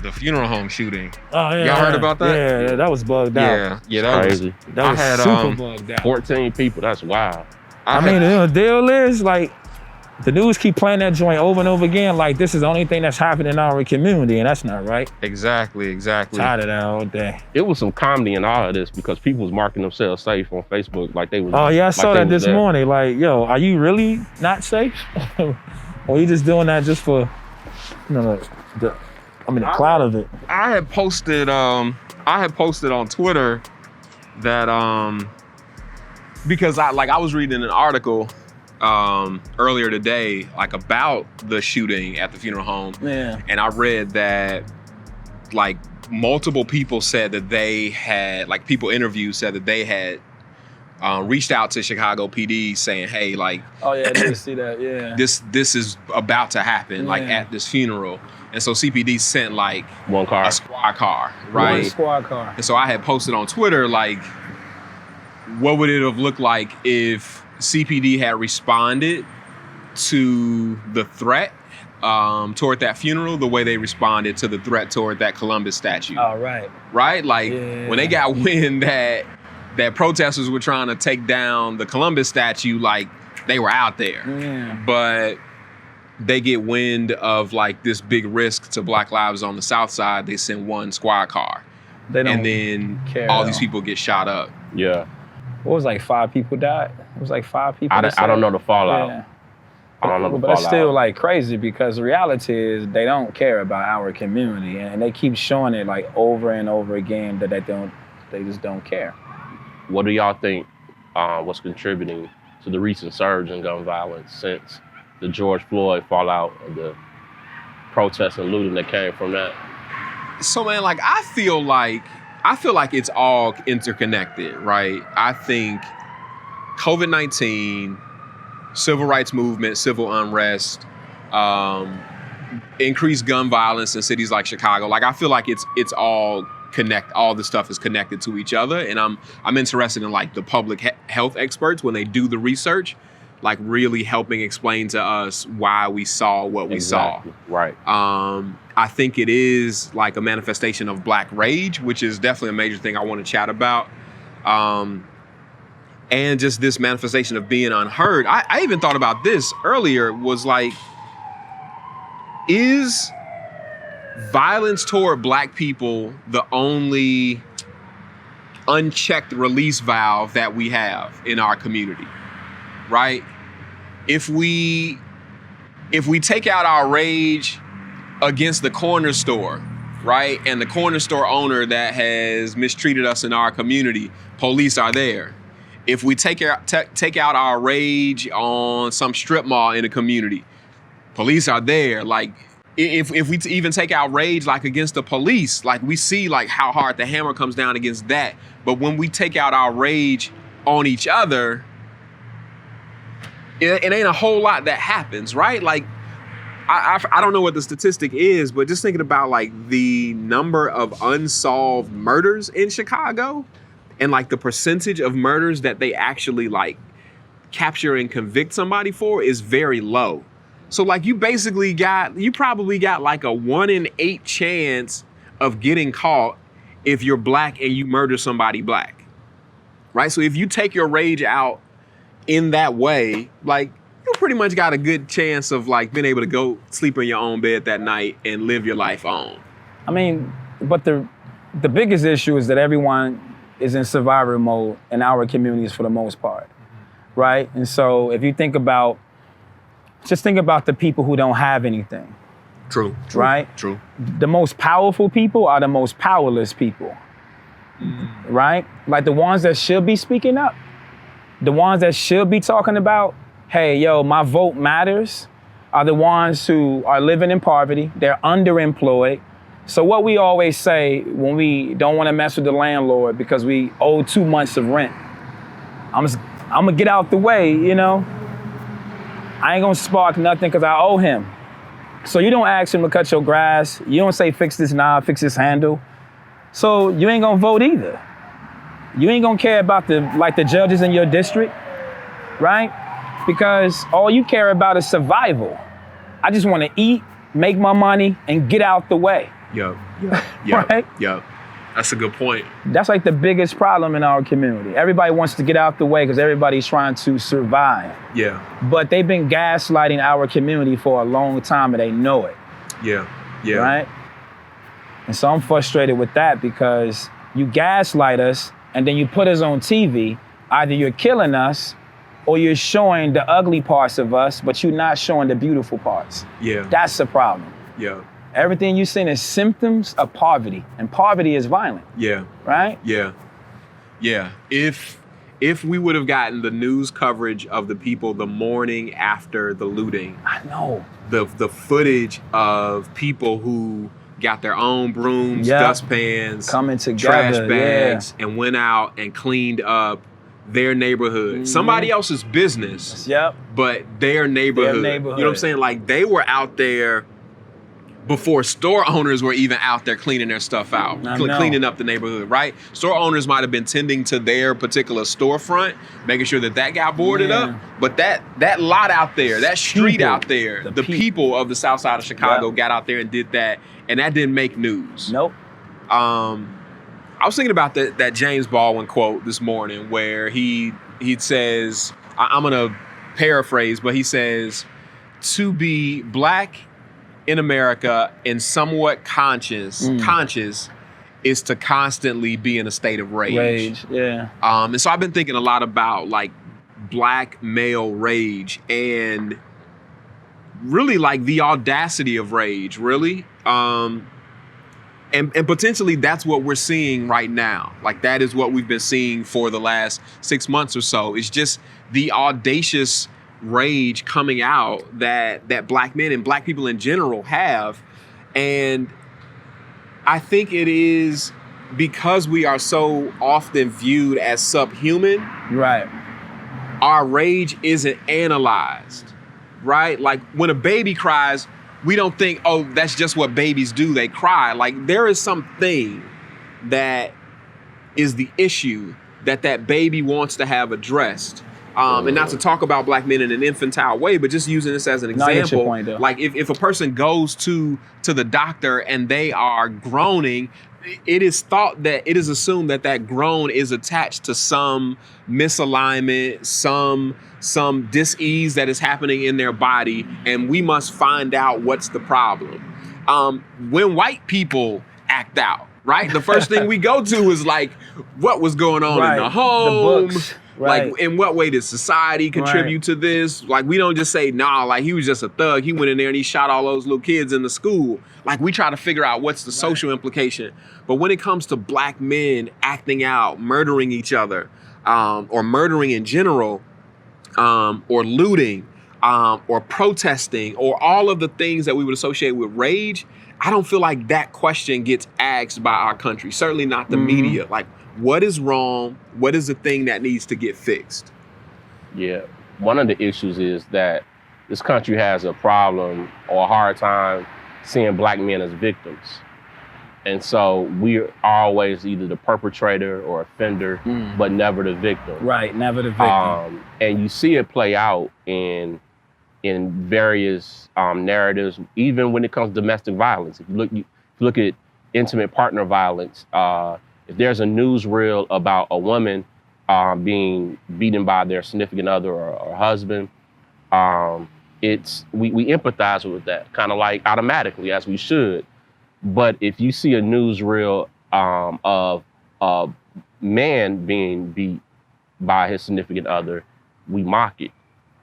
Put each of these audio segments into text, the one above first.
the funeral home shooting. Oh yeah, y'all heard about that? Yeah, that was bugged out. Yeah, that crazy. That was had, super bugged out. 14 people. That's wild. I mean, the deal is like, the news keep playing that joint over and over again. Like this is the only thing that's happening in our community, and that's not right. Exactly. Tired of that all day. It was some comedy in all of this because people was marking themselves safe on Facebook like they was. Oh yeah, I saw that this there. morning. Like, yo, are you really not safe? Or you just doing that just for, the cloud of it? I had posted on Twitter that because I was reading an article earlier today, like about the shooting at the funeral home. Yeah. And I read that like multiple people said that they had, like people interviewed said that they had reached out to Chicago PD saying, hey, like, oh yeah, I did see that, yeah. This is about to happen, like at this funeral. And so CPD sent like one car, a squad car, right? One squad car. And so I had posted on Twitter, like, what would it have looked like if CPD had responded to the threat toward that funeral the way they responded to the threat toward that Columbus statue? Oh, right. Right? Like, when they got wind that protesters were trying to take down the Columbus statue, like, they were out there. Yeah. But they get wind of, like, this big risk to Black lives on the South Side. They send one squad car. They don't and then care all these people get shot up. Yeah. What was like 5 people died? It was like 5 people. I don't know the fallout. Yeah. I don't know the but fallout. it's still like crazy because the reality is they don't care about our community, and they keep showing it like over and over again that they just don't care. What do y'all think was contributing to the recent surge in gun violence since the George Floyd fallout and the protests and looting that came from that? So man, like I feel like it's all interconnected, right? I think COVID-19, civil rights movement, civil unrest, increased gun violence in cities like Chicago. Like I feel like it's all all the stuff is connected to each other. And I'm interested in like the public health experts when they do the research, like really helping explain to us why we saw what we saw. Right. I think it is like a manifestation of Black rage, which is definitely a major thing I want to chat about. And just this manifestation of being unheard. I even thought about this earlier, was like, is violence toward Black people the only unchecked release valve that we have in our community, right? If we take out our rage against the corner store, right? And the corner store owner that has mistreated us in our community, police are there. If we take out our rage on some strip mall in a community, police are there. Like, if we even take out rage like against the police, like we see like how hard the hammer comes down against that. But when we take out our rage on each other, it ain't a whole lot that happens, right? Like, I don't know what the statistic is, but just thinking about like the number of unsolved murders in Chicago and like the percentage of murders that they actually like capture and convict somebody for is very low. So like you probably got like a 1 in 8 chance of getting caught if you're Black and you murder somebody Black, right? So if you take your rage out in that way, like you pretty much got a good chance of like being able to go sleep in your own bed that night and live your life on. I mean, but the biggest issue is that everyone is in survival mode in our communities for the most part, right? And so if you think about the people who don't have anything. True. Right? True. The most powerful people are the most powerless people, right? Like the ones that should be speaking up, the ones that should be talking about, hey, yo, my vote matters, are the ones who are living in poverty. They're underemployed. So what we always say when we don't want to mess with the landlord because we owe 2 months of rent, I'm gonna get out the way, you know? I ain't gonna spark nothing because I owe him. So you don't ask him to cut your grass. You don't say, fix this knob, fix this handle. So you ain't gonna vote either. You ain't gonna care about the judges in your district, right? Because all you care about is survival. I just wanna eat, make my money, and get out the way. Yup. Yup. Right? Yup. That's a good point. That's like the biggest problem in our community. Everybody wants to get out the way because everybody's trying to survive. Yeah. But they've been gaslighting our community for a long time and they know it. Yeah. Yeah. Right? And so I'm frustrated with that because you gaslight us and then you put us on TV. Either you're killing us or you're showing the ugly parts of us, but you're not showing the beautiful parts. Yeah. That's the problem. Yeah. Everything you're seeing is symptoms of poverty, and poverty is violent. Yeah. Right? Yeah. Yeah. If we would have gotten the news coverage of the people the morning after the looting, I know. The footage of people who got their own brooms, Yep. dustpans, Coming together, trash bags, and went out and cleaned up their neighborhood. Somebody else's business, Yep. but their neighborhood. You know what I'm saying? Like, they were out there before store owners were even out there cleaning their stuff out, cleaning up the neighborhood, right? Store owners might have been tending to their particular storefront, making sure that got boarded up. But that lot out there, that street out there, the people of the south side of Chicago got out there and did that, and that didn't make news. Nope. I was thinking about that James Baldwin quote this morning where he says, I'm gonna paraphrase, but he says, to be black in America and somewhat conscious is to constantly be in a state of rage. Yeah. And so I've been thinking a lot about like black male rage and really like the audacity of rage, really. And potentially that's what we're seeing right now. Like that is what we've been seeing for the last 6 months or so. It's just the audacious rage coming out that black men and black people in general have. And I think it is because we are so often viewed as subhuman. Right. Our rage isn't analyzed, right? Like when a baby cries, we don't think, oh, that's just what babies do. They cry. Like there is something that is the issue that baby wants to have addressed. And not to talk about black men in an infantile way, but just using this as an example. Point, like if a person goes to the doctor and they are groaning, it is assumed that groan is attached to some misalignment, some dis-ease that is happening in their body, and we must find out what's the problem. When white people act out, right? The first thing we go to is like, what was going on in the home? The books. Like, Right. in what way did society contribute to this? Like, we don't just say, nah, like he was just a thug. He went in there and he shot all those little kids in the school. Like, we try to figure out what's the social implication. But when it comes to black men acting out, murdering each other, or murdering in general, or looting, or protesting, or all of the things that we would associate with rage, I don't feel like that question gets asked by our country. Certainly not the media. Like, what is wrong? What is the thing that needs to get fixed? Yeah. One of the issues is that this country has a problem or a hard time seeing black men as victims. And so we're always either the perpetrator or offender, but never the victim. Right, never the victim. And you see it play out in various narratives, even when it comes to domestic violence. If you look at intimate partner violence, if there's a newsreel about a woman being beaten by their significant other or husband, we empathize with that, kind of like automatically, as we should. But if you see a newsreel of a man being beat by his significant other, we mock it,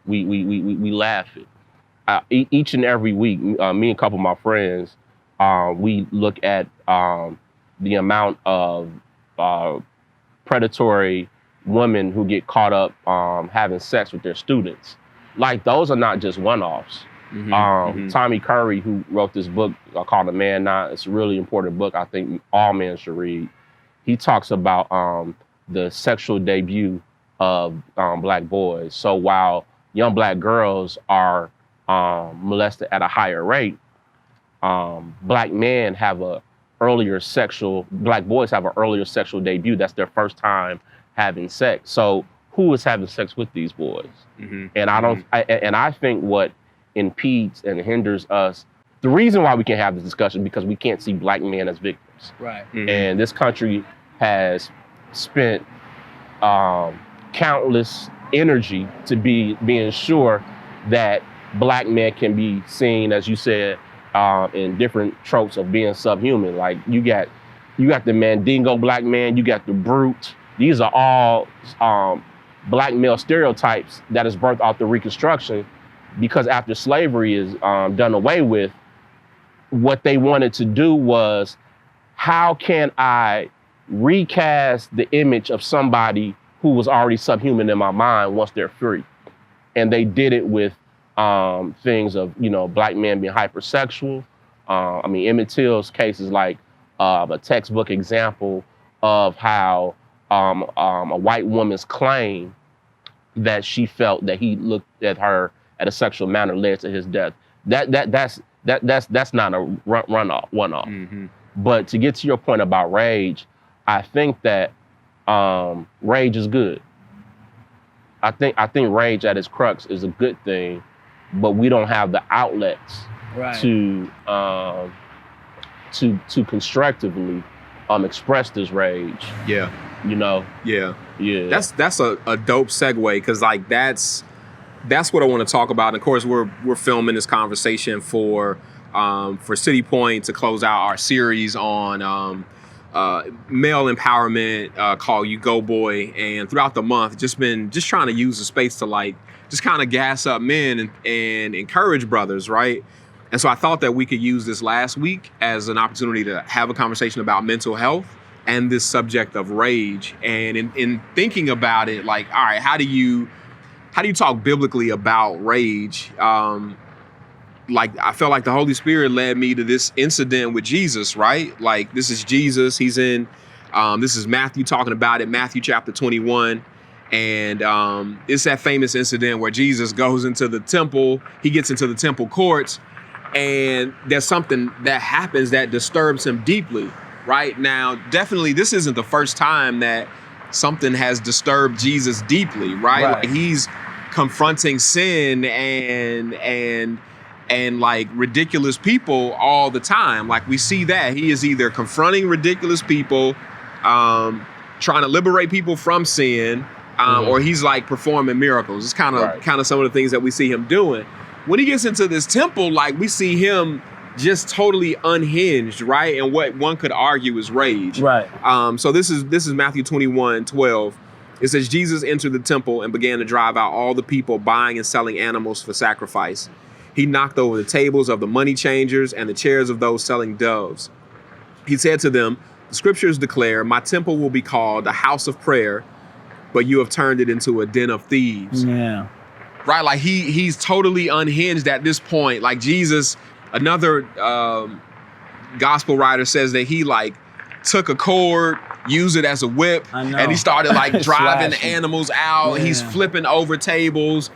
we laugh it. Each and every week, me and a couple of my friends, we look at the amount of predatory women who get caught up having sex with their students. Like, those are not just one-offs. Tommy Curry, who wrote this book called The Man Now, it's a really important book I think all men should read. He talks about the sexual debut of black boys. So while young black girls are molested at a higher rate, black men have black boys have an earlier sexual debut. That's their first time having sex. So who is having sex with these boys? And I think what impedes and hinders us the reason why we can have this discussion because we can't see black men as victims. Right. And this country has spent countless energy to being sure that black men can be seen, as you said, in different tropes of being subhuman. Like you got the Mandingo black man, you got the brute. These are all black male stereotypes that is birthed out the Reconstruction, because after slavery is done away with, what they wanted to do was, how can I recast the image of somebody who was already subhuman in my mind once they're free? And they did it with things of, black men being hypersexual. Emmett Till's case is like a textbook example of how a white woman's claim that she felt that he looked at her at a sexual manner led to his death. That's not a one-off. But to get to your point about rage, I think that rage is good. I think rage at its crux is a good thing, but we don't have the outlets to constructively express this rage. Yeah. Yeah. That's a dope segue, because like that's what I want to talk about. And of course, we're filming this conversation for CityPoint to close out our series on male empowerment called You Go Boy. And throughout the month, just trying to use the space to like just kind of gas up men and encourage brothers, right? And so I thought that we could use this last week as an opportunity to have a conversation about mental health and this subject of rage. And in thinking about it, like, all right, how do you talk biblically about rage? Like, I felt like the Holy Spirit led me to this incident with Jesus, right? Like, this is Jesus. He's in, this is Matthew talking about it, Matthew chapter 21. And it's that famous incident where Jesus goes into the temple. He gets into the temple courts, and there's something that happens that disturbs him deeply, right? Now, definitely, this isn't the first time that something has disturbed Jesus deeply, right? Like, he's confronting sin and like ridiculous people all the time. Like, we see that he is either confronting ridiculous people, trying to liberate people from sin, or he's like performing miracles. It's kind of some of the things that we see him doing. When he gets into this temple, like, we see him just totally unhinged, right? And what one could argue is rage. Right. So this is Matthew 21:12. It says, Jesus entered the temple and began to drive out all the people buying and selling animals for sacrifice. He knocked over the tables of the money changers and the chairs of those selling doves. He said to them, the scriptures declare, my temple will be called a house of prayer, but you have turned it into a den of thieves. Yeah. Right? Like, he's totally unhinged at this point. Like, Jesus, another gospel writer says that he like took a cord, used it as a whip, and he started like driving the animals out. Yeah. He's flipping over tables.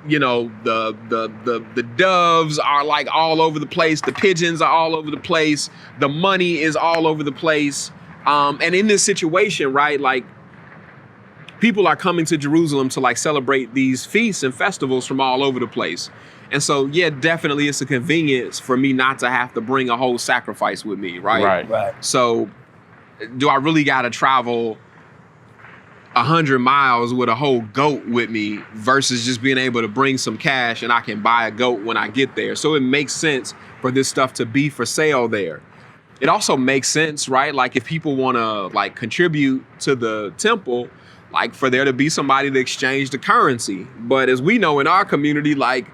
The doves are like all over the place. The pigeons are all over the place. The money is all over the place. And in this situation, right, like, people are coming to Jerusalem to like celebrate these feasts and festivals from all over the place. And so, yeah, definitely it's a convenience for me not to have to bring a whole sacrifice with me, right? Right. So do I really got to travel 100 miles with a whole goat with me versus just being able to bring some cash and I can buy a goat when I get there? So it makes sense for this stuff to be for sale there. It also makes sense, right? Like, if people want to like contribute to the temple, like for there to be somebody to exchange the currency. But as we know in our community, like,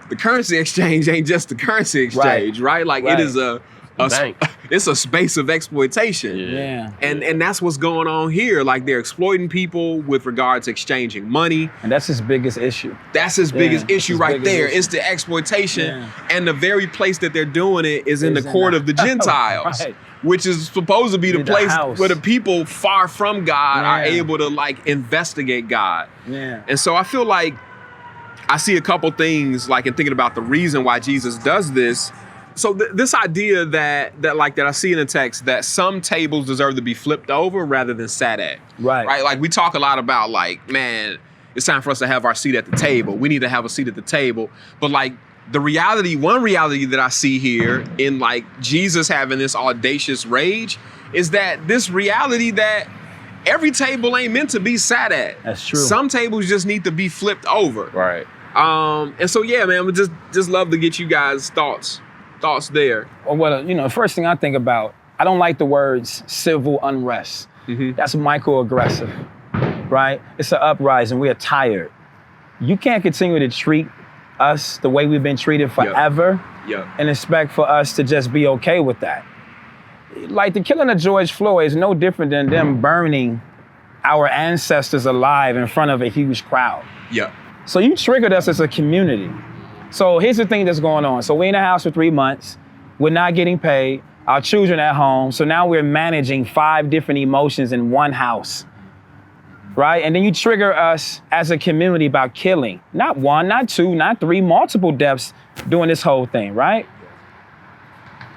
the currency exchange ain't just the currency exchange, right? Like, it is it's a space of exploitation. Yeah. And that's what's going on here. Like, they're exploiting people with regards to exchanging money. And that's his biggest issue. That's his biggest issue right there. It's the exploitation. Yeah. And the very place that they're doing it is in the court of the Gentiles. Which is supposed to be the place where the people far from God are able to like investigate God. Yeah. And so I feel like I see a couple things, like, in thinking about the reason why Jesus does this. So this idea that I see in the text, that some tables deserve to be flipped over rather than sat at. Right. Like, we talk a lot about like, man, it's time for us to have our seat at the table. We need to have a seat at the table. But like, one reality that I see here in like Jesus having this audacious rage is that this reality that every table ain't meant to be sat at. That's true. Some tables just need to be flipped over. Right. And so yeah, man, we just love to get you guys thoughts there. Well, the first thing I think about, I don't like the words civil unrest. Mm-hmm. That's microaggressive, right? It's an uprising. We are tired. You can't continue to treat us the way we've been treated forever and expect for us to just be okay with that. Like the killing of George Floyd is no different than them burning our ancestors alive in front of a huge crowd. Yeah. So you triggered us as a community. So here's the thing that's going on. So we're in the house for 3 months. We're not getting paid. Our children at home. So now we're managing 5 different emotions in one house, right? And then you trigger us as a community about killing. Not 1, not 2, not 3, multiple deaths doing this whole thing, right?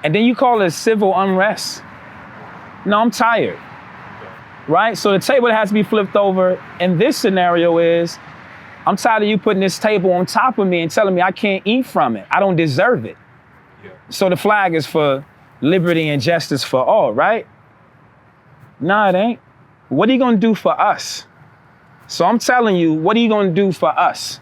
And then you call it civil unrest. No, I'm tired, right? So the table that has to be flipped over in this scenario is, I'm tired of you putting this table on top of me and telling me I can't eat from it. I don't deserve it. Yeah. So the flag is for liberty and justice for all, right? No, it ain't. What are you gonna do for us? So I'm telling you, what are you gonna do for us?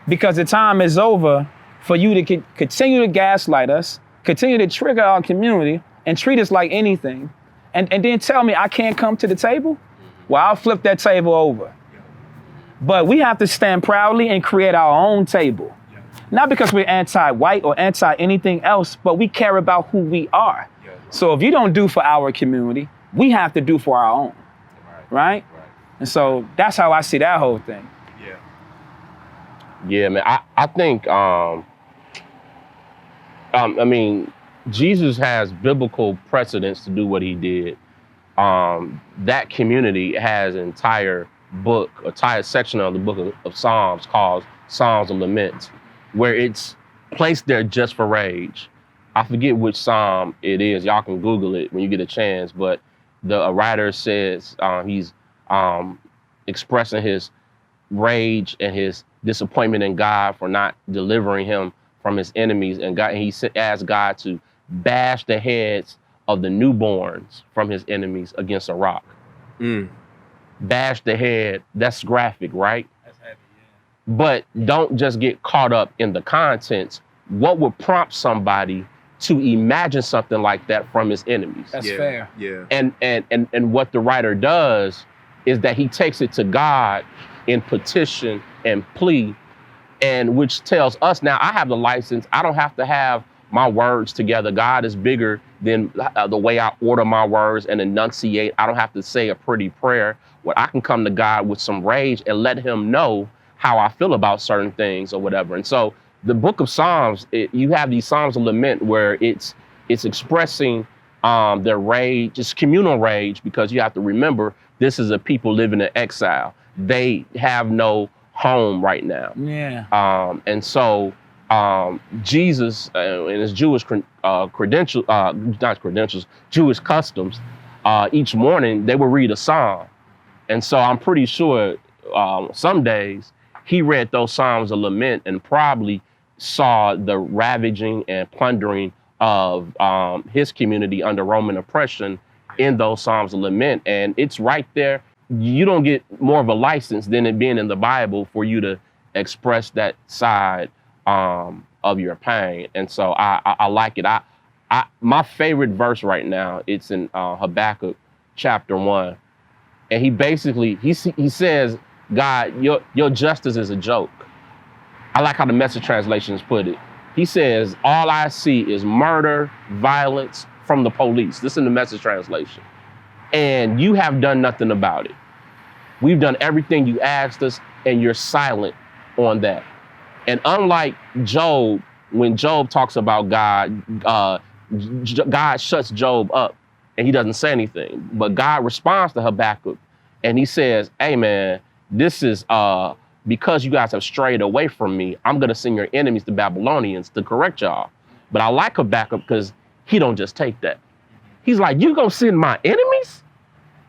Because the time is over for you to continue to gaslight us, continue to trigger our community and treat us like anything, and then tell me I can't come to the table? Well, I'll flip that table over. But we have to stand proudly and create our own table. Yeah. Not because we're anti-white or anti-anything else, but we care about who we are. Yeah. So if you don't do for our community, we have to do for our own, right? And so that's how I see that whole thing. Yeah. Yeah, man, I think, I mean, Jesus has biblical precedence to do what he did. That community has an entire section of the book of Psalms called Psalms of Lament, where it's placed there just for rage. I forget which Psalm it is. Y'all can Google it when you get a chance, but the writer says he's expressing his rage and his disappointment in God for not delivering him from his enemies, and he asked God to bash the heads of the newborns from his enemies against a rock. Bash the head, that's graphic, right? That's heavy, yeah. But don't just get caught up in the contents. What would prompt somebody to imagine something like that from his enemies? That's fair. Yeah. And what the writer does is that he takes it to God in petition and plea, and which tells us now I have the license. I don't have to have my words together. God is bigger than the way I order my words and enunciate. I don't have to say a pretty prayer. Where I can come to God with some rage and let him know how I feel about certain things or whatever. And so the book of Psalms, you have these Psalms of Lament where it's expressing their rage, it's communal rage, because you have to remember this is a people living in exile. They have no home right now. Yeah. And so Jesus and his Jewish Jewish customs, each morning they would read a psalm. And so I'm pretty sure some days he read those Psalms of Lament and probably saw the ravaging and plundering of his community under Roman oppression in those Psalms of Lament. And it's right there. You don't get more of a license than it being in the Bible for you to express that side of your pain. And so I like it. My favorite verse right now, it's in Habakkuk chapter 1. And he basically, he says, God, your justice is a joke. I like how the Message translations put it. He says, all I see is murder, violence from the police. This is in the Message translation. And you have done nothing about it. We've done everything you asked us, and you're silent on that. And unlike Job, when Job talks about God, God shuts Job up and he doesn't say anything. But God responds to Habakkuk and he says, hey man, this is because you guys have strayed away from me, I'm gonna send your enemies, the Babylonians, to correct y'all. But I like Habakkuk because he don't just take that. He's like, you gonna send my enemies?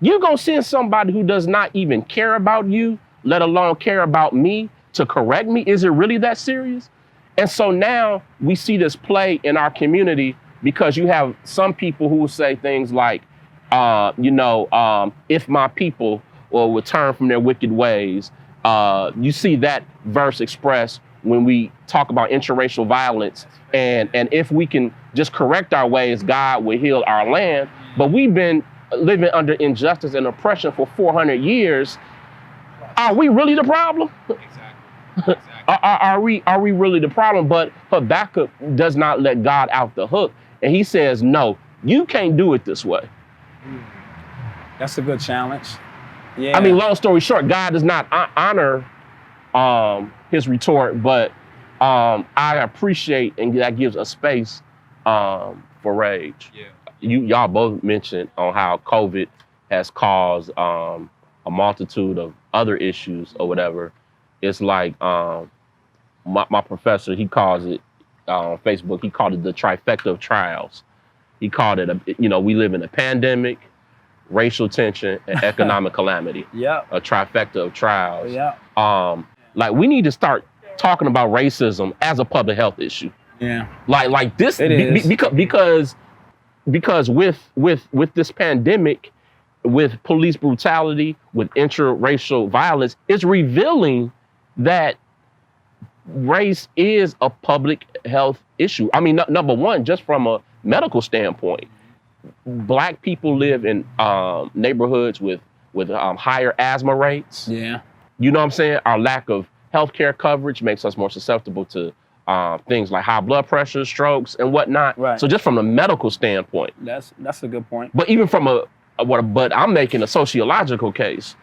You gonna send somebody who does not even care about you, let alone care about me, to correct me? Is it really that serious? And so now we see this play in our community because you have some people who will say things like, if my people will turn from their wicked ways. You see that verse expressed when we talk about interracial violence. And if we can just correct our ways, God will heal our land. But we've been living under injustice and oppression for 400 years. Are we really the problem? Exactly. Are we really the problem? But Habakkuk does not let God out the hook. And he says, no, you can't do it this way. That's a good challenge. Yeah. I mean, long story short, God does not honor his retort, but I appreciate, and that gives a space for rage. Yeah. Y'all both mentioned on how COVID has caused a multitude of other issues or whatever. It's like my professor, he calls it on Facebook, he called it the trifecta of trials. He called it, we live in a pandemic, racial tension, and economic calamity. Yeah. A trifecta of trials. Yeah. Like we need to start talking about racism as a public health issue. Yeah. Like this, It is. because with this pandemic, with police brutality, with interracial violence, it's revealing that race is a public health issue. I mean, number one, just from a medical standpoint, Black people live in neighborhoods with higher asthma rates. Yeah. You know what I'm saying? Our lack of healthcare coverage makes us more susceptible to things like high blood pressure, strokes, and whatnot. Right. So just from a medical standpoint, That's a good point. but even from but I'm making a sociological case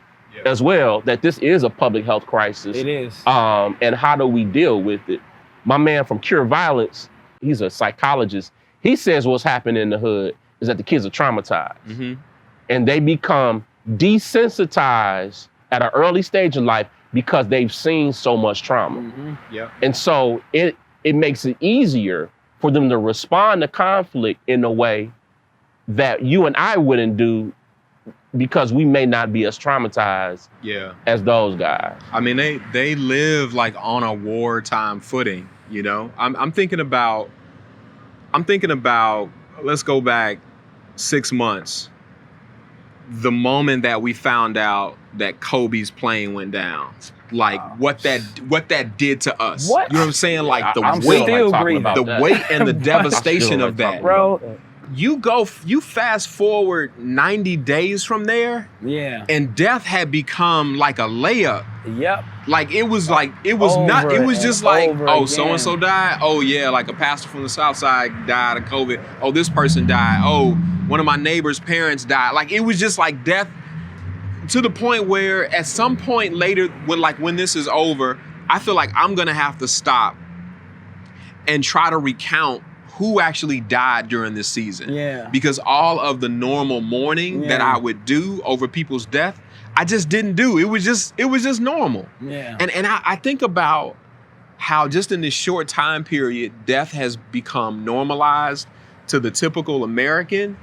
as well, that this is a public health crisis. It is. And how do we deal with it? My man from Cure Violence, he's a psychologist. He says what's happening in the hood is that the kids are traumatized. Mm-hmm. And they become desensitized at an early stage in life because they've seen so much trauma. Mm-hmm. Yeah. And so it makes it easier for them to respond to conflict in a way that you and I wouldn't do, because we may not be as traumatized as those guys. I mean, they live like on a wartime footing, you know? I'm thinking about, let's go back 6 months. The moment that we found out that Kobe's plane went down, like what that did to us. What? You know what I'm saying? Like the I'm weight, still breathing. the weight and the devastation of that. Bro. You fast forward 90 days from there, Yeah. and death had become like a layup. Yep. Like it was Over not, it was just and like, over oh, again. so-and-so died. Oh yeah, like a pastor from the South Side died of COVID. Oh, this person died. Oh, one of my neighbor's parents died. Like it was just like death, to the point where at some point later, when this is over, I feel like I'm gonna have to stop and try to recount who actually died during this season. Yeah. Because all of the normal mourning that I would do over people's death, I just didn't do. It was just normal. Yeah. And I think about how just in this short time period, death has become normalized to the typical American.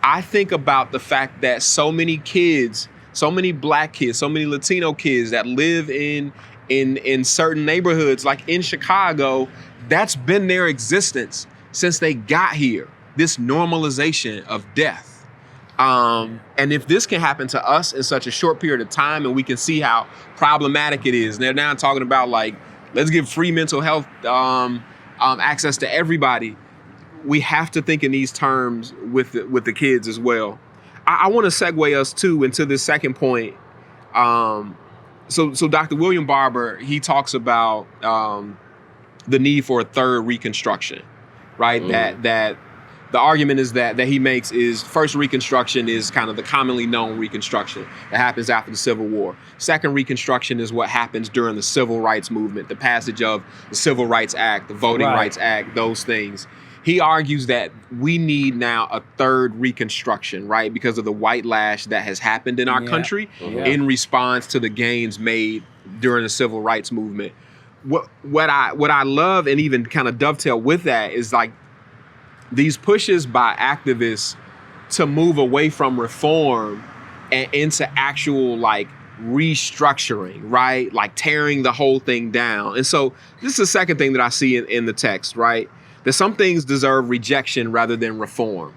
I think about the fact that so many kids, so many Black kids, so many Latino kids that live in certain neighborhoods, like in Chicago, that's been their existence since they got here, this normalization of death. And if this can happen to us in such a short period of time, and we can see how problematic it is, and they're now talking about like, let's give free mental health access to everybody. We have to think in these terms with the kids as well. I want to segue us too into this second point. So Dr. William Barber, he talks about the need for a third Reconstruction. Right, that the argument is that he makes is first Reconstruction is kind of the commonly known Reconstruction that happens after the Civil War. Second Reconstruction is what happens during the Civil Rights Movement, the passage of the Civil Rights Act, the Voting Rights Act, those things. He argues that we need now a third Reconstruction, right, because of the white lash that has happened in our country in response to the gains made during the Civil Rights Movement. What I love, and even kind of dovetail with that, is like these pushes by activists to move away from reform and into actual like restructuring, right? Like tearing the whole thing down. And so this is the second thing that I see in the text, right? That some things deserve rejection rather than reform,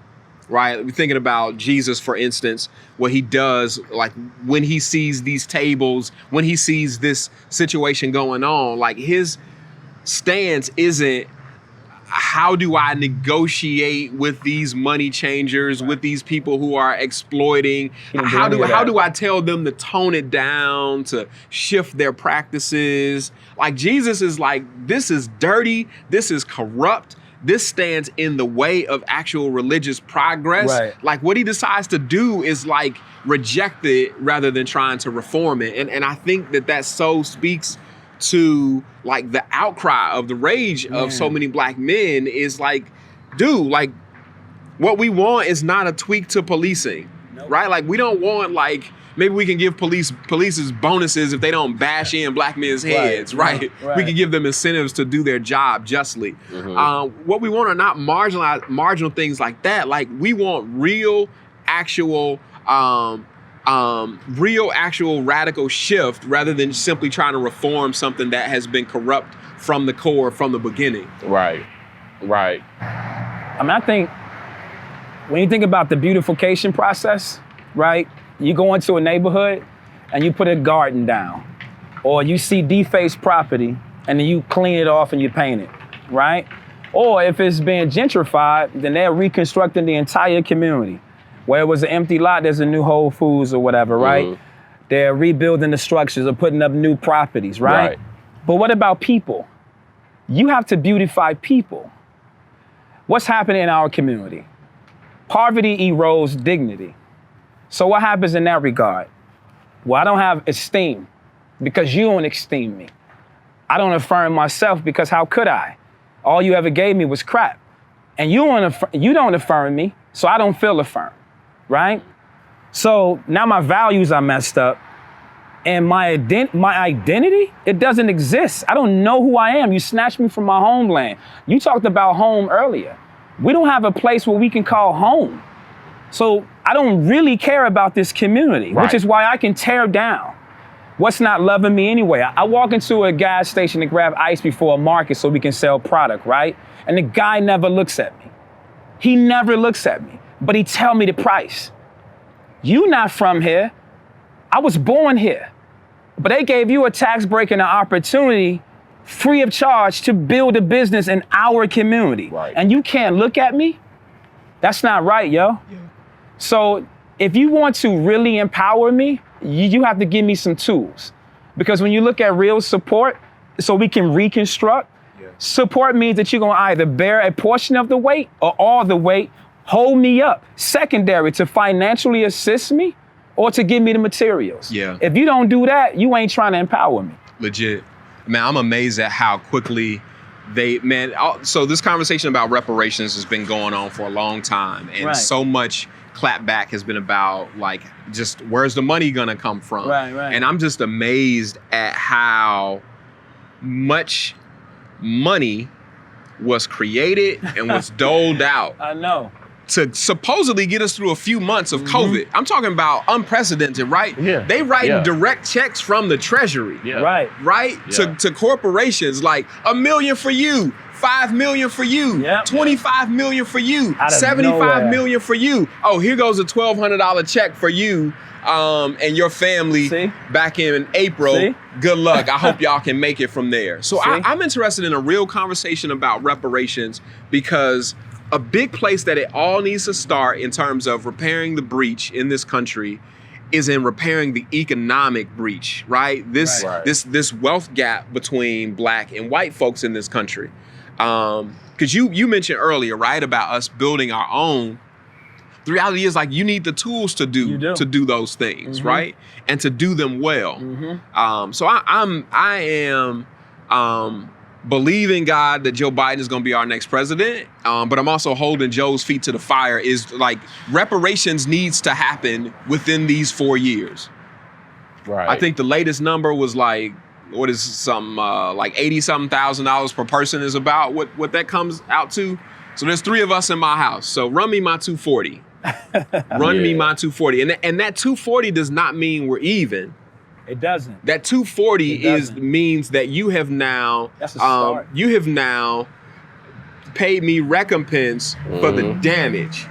right? We're thinking about Jesus, for instance, what he does, like when he sees these tables, when he sees this situation going on, like his stance isn't, how do I negotiate with these money changers, with these people who are exploiting? How do I tell them to tone it down, to shift their practices? Like Jesus is like, this is dirty, this is corrupt, this stands in the way of actual religious progress. Right. Like what he decides to do is like reject it rather than trying to reform it. And I think that so speaks to like the outcry of the rage of so many black men is like, dude, like what we want is not a tweak to policing, right? Like we don't want like, maybe we can give police's bonuses if they don't bash in black men's heads, right? We can give them incentives to do their job justly. What we want are not marginal things like that. Like we want real, actual radical shift rather than simply trying to reform something that has been corrupt from the core, from the beginning. Right. I mean, I think when you think about the beautification process, right? You go into a neighborhood and you put a garden down, or you see defaced property and then you clean it off and you paint it, right? Or if it's being gentrified, then they're reconstructing the entire community. Where it was an empty lot, there's a new Whole Foods or whatever, right? They're rebuilding the structures or putting up new properties, right? But what about people? You have to beautify people. What's happening in our community? Poverty erodes dignity. So what happens in that regard? Well, I don't have esteem because you don't esteem me. I don't affirm myself because how could I? All you ever gave me was crap. And you don't affirm me, so I don't feel affirmed. Right? So now my values are messed up and my identity, it doesn't exist. I don't know who I am. You snatched me from my homeland. You talked about home earlier. We don't have a place where we can call home. So I don't really care about this community, which is why I can tear down what's not loving me anyway. I walk into a gas station to grab ice before a market so we can sell product, right? And the guy never looks at me. He never looks at me. But he tell me the price. You not from here. I was born here. But they gave you a tax break and an opportunity free of charge to build a business in our community. And you can't look at me? That's not right, yo. So if you want to really empower me, you have to give me some tools. Because when you look at real support, so we can reconstruct, support means that you're gonna either bear a portion of the weight or all the weight. Hold me up. Secondary to financially assist me or to give me the materials. If you don't do that, you ain't trying to empower me. Legit. Man, I'm amazed at how quickly so this conversation about reparations has been going on for a long time. And so much clapback has been about like, just where's the money gonna come from? And I'm just amazed at how much money was created and was doled out. I know. To supposedly get us through a few months of COVID. I'm talking about unprecedented, right? They writing direct checks from the Treasury. To corporations, like $1 million for you, $5 million for you, $25 million for you, $75 million for you. Oh, here goes a $1,200 check for you and your family back in April. Good luck. I hope y'all can make it from there. So I'm interested in a real conversation about reparations because a big place that it all needs to start in terms of repairing the breach in this country is in repairing the economic breach, right? This wealth gap between black and white folks in this country. Because you mentioned earlier, right, about us building our own. The reality is like you need the tools to do those things, right? And to do them well. So I am believing God that Joe Biden is going to be our next president. But I'm also holding Joe's feet to the fire is like reparations needs to happen within these 4 years. I think the latest number was like, what is some like $80,000 per person is about what that comes out to. So there's 3 of us in my house. So run me my 240. Run me my 240. And that 240 does not mean we're even. It doesn't. That 240 means that you have now That's a start. you have now paid me recompense for the damage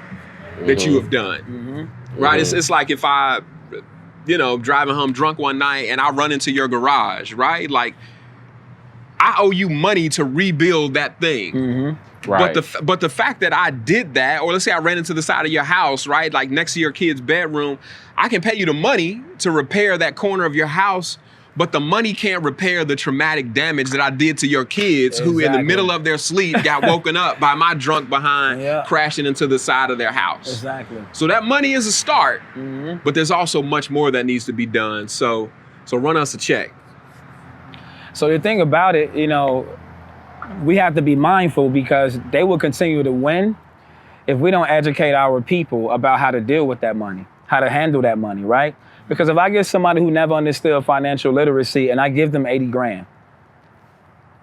that you have done. Right? It's like if I, driving home drunk one night and I run into your garage, right? Like I owe you money to rebuild that thing. Right. But the fact that I did that, or let's say I ran into the side of your house, right? Like next to your kid's bedroom, I can pay you the money to repair that corner of your house, but the money can't repair the traumatic damage that I did to your kids who in the middle of their sleep got woken up by my drunk behind crashing into the side of their house. Exactly. So that money is a start, but there's also much more that needs to be done. So run us a check. So the thing about it, we have to be mindful because they will continue to win if we don't educate our people about how to deal with that money, how to handle that money, right? Because if I get somebody who never understood financial literacy and I give them 80 grand,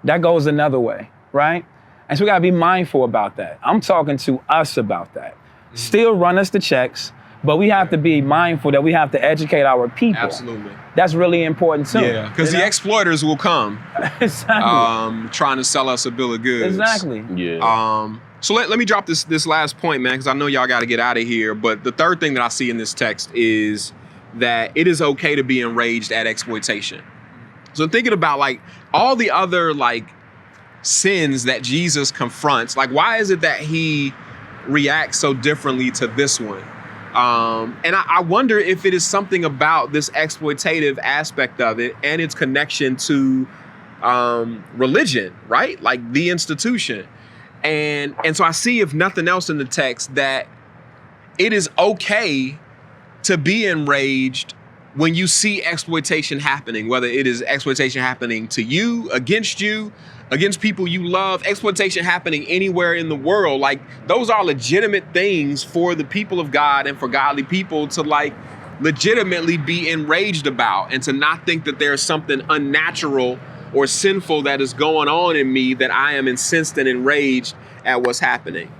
that goes another way, right? And so we gotta be mindful about that. I'm talking to us about that. Still run us the checks, but we have to be mindful that we have to educate our people. Absolutely. That's really important too. Yeah, because the exploiters will come Exactly. trying to sell us a bill of goods. Exactly. Yeah. So let me drop this last point, man, because I know y'all got to get out of here. But the third thing that I see in this text is that it is okay to be enraged at exploitation. So thinking about like all the other like sins that Jesus confronts, like why is it that he reacts so differently to this one? And I wonder if it is something about this exploitative aspect of it and its connection to religion, right? Like the institution. And so I see, if nothing else in the text, that it is okay to be enraged when you see exploitation happening, whether it is exploitation happening to you, against people you love, exploitation happening anywhere in the world. Like those are legitimate things for the people of God and for godly people to like legitimately be enraged about, and to not think that there's something unnatural or sinful that is going on in me that I am incensed and enraged at what's happening.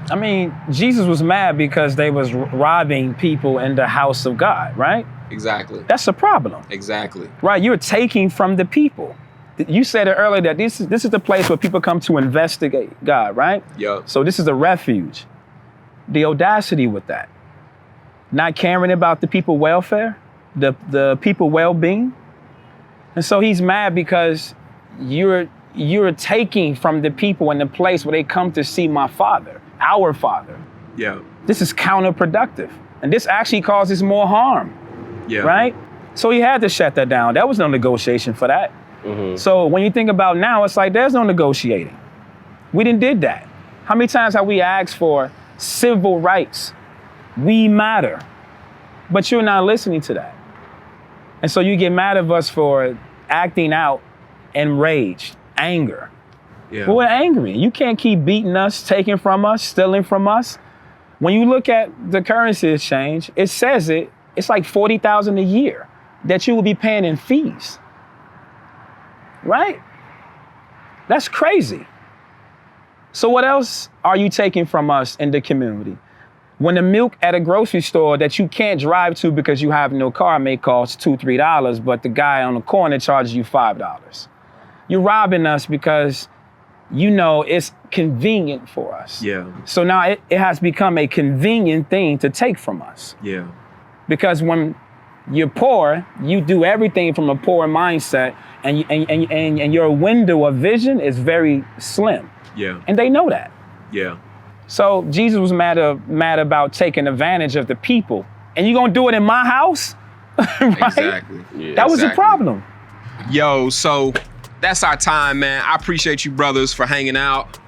I mean, Jesus was mad because they was robbing people in the house of God, right? Exactly. That's a problem. Exactly. Right, you're taking from the people. You said it earlier that this is the place where people come to investigate God, right? Yep. So this is a refuge. The audacity with that. Not caring about the people welfare, the people well-being. And so he's mad because you're taking from the people in the place where they come to see my Father, our Father. Yeah. This is counterproductive. And this actually causes more harm. Yeah. Right? So he had to shut that down. There was no negotiation for that. So when you think about now, it's like there's no negotiating. We did that. How many times have we asked for civil rights? We matter. But you're not listening to that. And so you get mad at us for acting out enraged, anger. Yeah. Well, we're angry. You can't keep beating us, taking from us, stealing from us. When you look at the currency exchange, it says it's like $40,000 a year that you will be paying in fees. Right? That's crazy. So what else are you taking from us in the community? When the milk at a grocery store that you can't drive to because you have no car may cost $2, $3, but the guy on the corner charges you $5. You're robbing us because it's convenient for us. Yeah. So now it has become a convenient thing to take from us. Yeah. Because when you're poor, you do everything from a poor mindset, and your window of vision is very slim. Yeah. And they know that. Yeah. So Jesus was mad about taking advantage of the people. And you gonna do it in my house? Right? Exactly. Yeah. That was a problem. Yo, so that's our time, man. I appreciate you brothers for hanging out,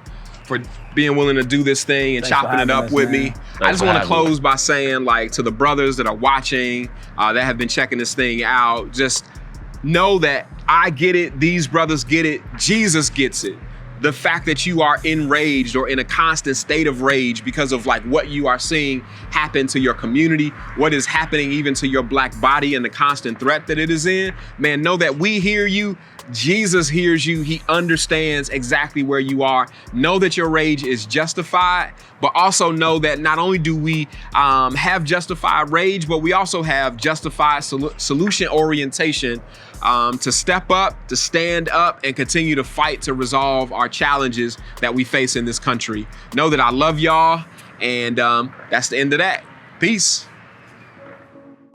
for being willing to do this thing and Thanks for chopping it having up us, with man. me. I just for want to having close by saying, like, to the brothers that are watching, that have been checking this thing out, just know that I get it, these brothers get it, Jesus gets it. The fact that you are enraged or in a constant state of rage because of like what you are seeing happen to your community, what is happening even to your black body and the constant threat that it is in, man, know that we hear you. Jesus hears you. He understands exactly where you are. Know that your rage is justified, but also know that not only do we have justified rage, but we also have justified solution orientation to step up, to stand up, and continue to fight to resolve our challenges that we face in this country. Know that I love y'all, and that's the end of that. Peace.